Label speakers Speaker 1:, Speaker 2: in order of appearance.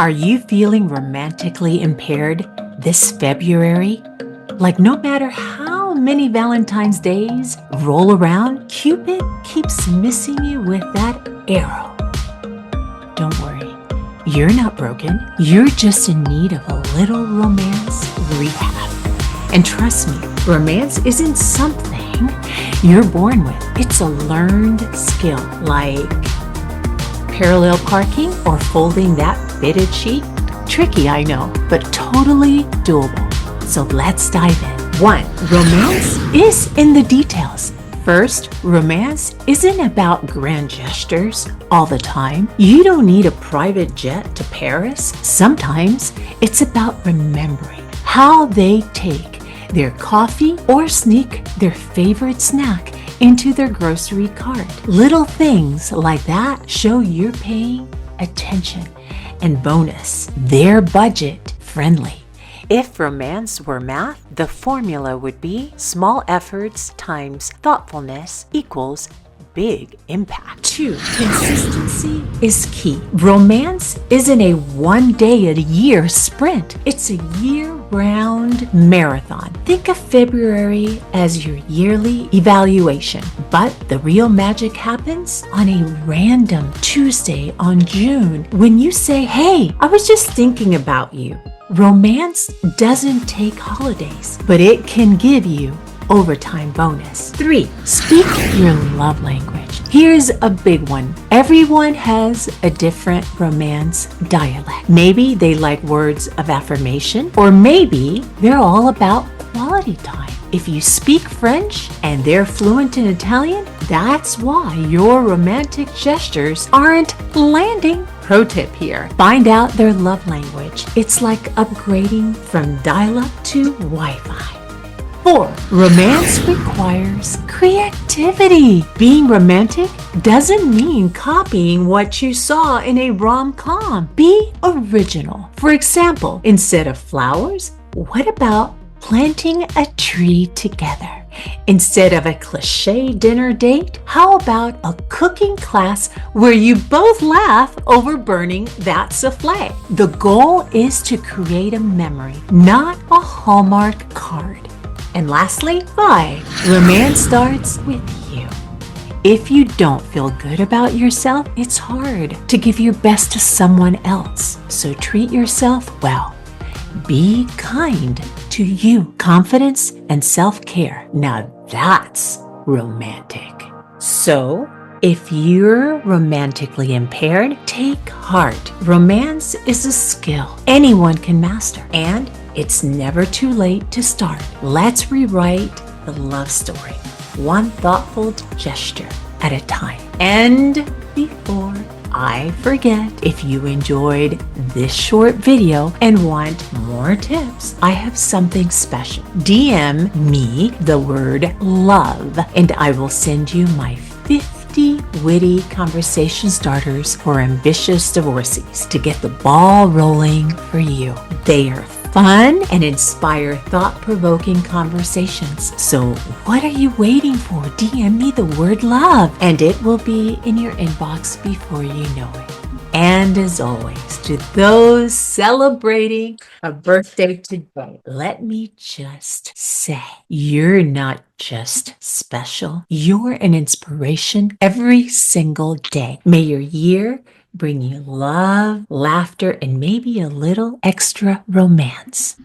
Speaker 1: Are you feeling romantically impaired this February? Like no matter how many Valentine's days roll around, Cupid keeps missing you with that arrow. Don't worry, you're not broken. You're just in need of a little romance rehab. And trust me, romance isn't something you're born with. It's a learned skill, like parallel parking or folding that fitted sheet. Tricky, I know, but totally doable. So let's dive in. 1. Romance is in the details. First, romance isn't about grand gestures all the time. You don't need a private jet to Paris. Sometimes it's about remembering how they take their coffee or sneak their favorite snack into their grocery cart. Little things like that show you're paying attention. And bonus, they're budget friendly. If romance were math, the formula would be small efforts times thoughtfulness equals big impact. 2. Consistency is key. Romance isn't a one-day-a-year sprint. It's a year-round marathon. Think of February as your yearly evaluation, but the real magic happens on a random Tuesday on June when you say, "Hey, I was just thinking about you." Romance doesn't take holidays, but it can give you overtime bonus. 3. Speak your love language. Here's a big one. Everyone has a different romance dialect. Maybe they like words of affirmation, or maybe they're all about quality time. If you speak French and they're fluent in Italian, that's why your romantic gestures aren't landing. Pro tip here, find out their love language. It's like upgrading from dial-up to Wi-Fi. 4. Romance requires creativity. Being romantic doesn't mean copying what you saw in a rom-com. Be original. For example, instead of flowers, what about planting a tree together? Instead of a cliche dinner date, how about a cooking class where you both laugh over burning that souffle? The goal is to create a memory, not a Hallmark card. And lastly, 5. Romance starts with you. If you don't feel good about yourself, it's hard to give your best to someone else. So treat yourself well. Be kind to you. Confidence and self-care. Now that's romantic. So, if you're romantically impaired, take heart. Romance is a skill anyone can master, and it's never too late to start. Let's rewrite the love story, one thoughtful gesture at a time. And before I forget, if you enjoyed this short video and want more tips, I have something special. DM me the word love, and I will send you my 50 witty conversation starters for ambitious divorcees to get the ball rolling for you. They are fun and inspire thought-provoking conversations. So what are you waiting for? DM me the word love, and it will be in your inbox before you know it. And as always, to those celebrating a birthday today, let me just say, you're not just special. You're an inspiration every single day. May your year bring you love, laughter, and maybe a little extra romance.